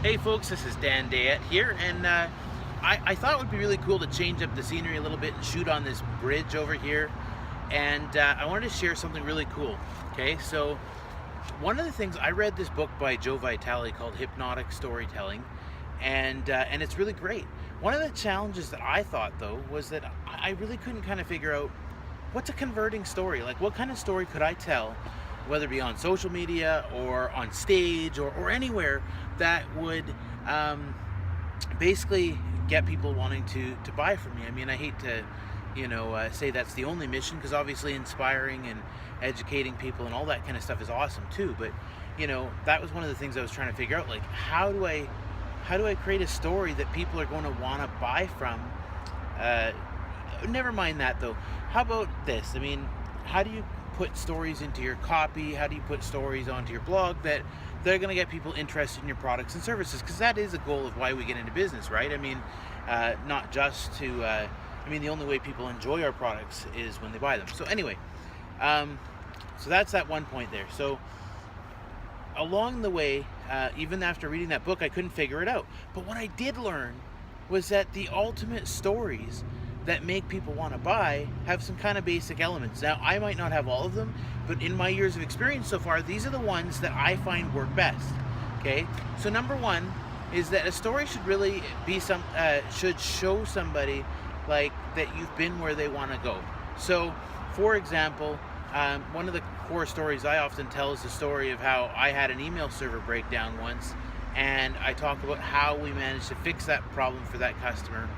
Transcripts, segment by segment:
Hey folks, this is Dan Dayette here, and I thought it would be really cool to change up the scenery a little bit and shoot on this bridge over here. And I wanted to share something really cool. Okay, so one of the things, I read this book by Joe Vitale called Hypnotic Storytelling, and it's really great. One of the challenges that I thought though was that I really couldn't kind of figure out what's a converting story. Like, what kind of story could I tell, whether it be on social media or on stage or anywhere, that would basically get people wanting to buy from me. I mean, I hate to say that's the only mission, because obviously inspiring and educating people and all that kind of stuff is awesome too, but that was one of the things I was trying to figure out. Like, how do I create a story that people are going to want to buy from? Never mind that though. How about this? I mean, how do you put stories into your copy? How do you put stories onto your blog that they're going to get people interested in your products and services? Because that is the goal of why we get into business, right? I mean, not just to, the only way people enjoy our products is when they buy them. So anyway, so that's that one point there. So along the way, even after reading that book, I couldn't figure it out. But what I did learn was that the ultimate stories that make people want to buy have some kind of basic elements. Now, I might not have all of them, but in my years of experience so far, these are the ones that I find work best. Okay, so number one is that a story should really be should show somebody like that you've been where they want to go. So, for example, one of the core stories I often tell is the story of how I had an email server breakdown once, and I talk about how we managed to fix that problem for that customer.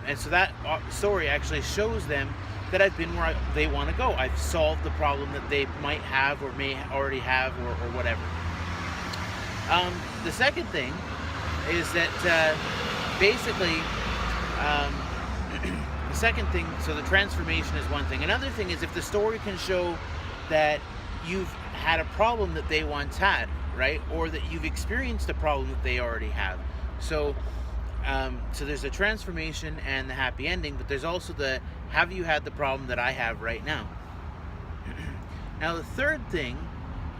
And so that story actually shows them that I've been where they want to go. I've solved the problem that they might have or may already have, or whatever. The second thing is that basically, the second thing, so the transformation is one thing. Another thing is if the story can show that you've had a problem that they once had, right? Or that you've experienced a problem that they already have. So there's a transformation and the happy ending, but there's also the have you had the problem that I have right now. Now the third thing,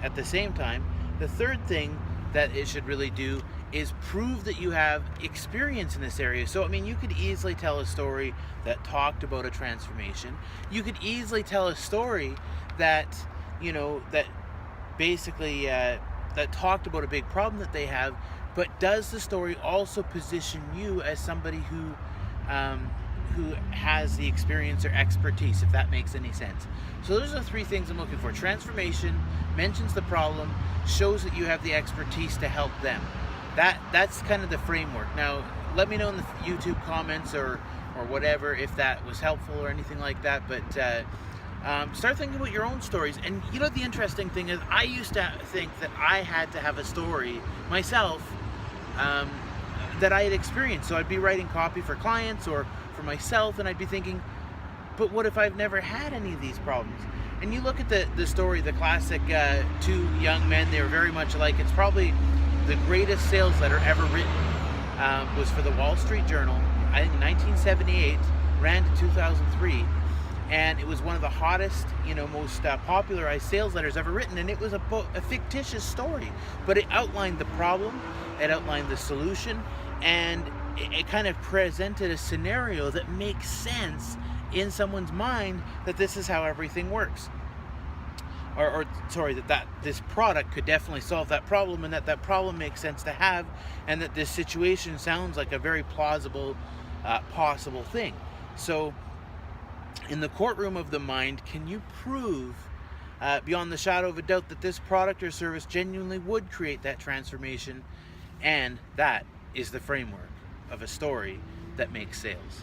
at the same time, the third thing that it should really do is prove that you have experience in this area. So I mean, you could easily tell a story that talked about a transformation. You could easily tell a story that that basically that talked about a big problem that they have. But does the story also position you as somebody who has the experience or expertise, if that makes any sense? So those are the three things I'm looking for. Transformation, mentions the problem, shows that you have the expertise to help them. That's kind of the framework. Now, let me know in the YouTube comments or whatever if that was helpful or anything like that. But start thinking about your own stories. And the interesting thing is, I used to think that I had to have a story myself that I had experienced. So I'd be writing copy for clients or for myself, and I'd be thinking, but what if I've never had any of these problems? And you look at the story, the classic two young men, they were very much alike. It's probably the greatest sales letter ever written. Was for the Wall Street Journal, I think in 1978, ran to 2003. And it was one of the hottest, most popularized sales letters ever written. And it was a fictitious story, but it outlined the problem, it outlined the solution, and it kind of presented a scenario that makes sense in someone's mind, that this is how everything works. That this product could definitely solve that problem, and that problem makes sense to have, and that this situation sounds like a very plausible, possible thing. So, in the courtroom of the mind, can you prove beyond the shadow of a doubt that this product or service genuinely would create that transformation? And that is the framework of a story that makes sales.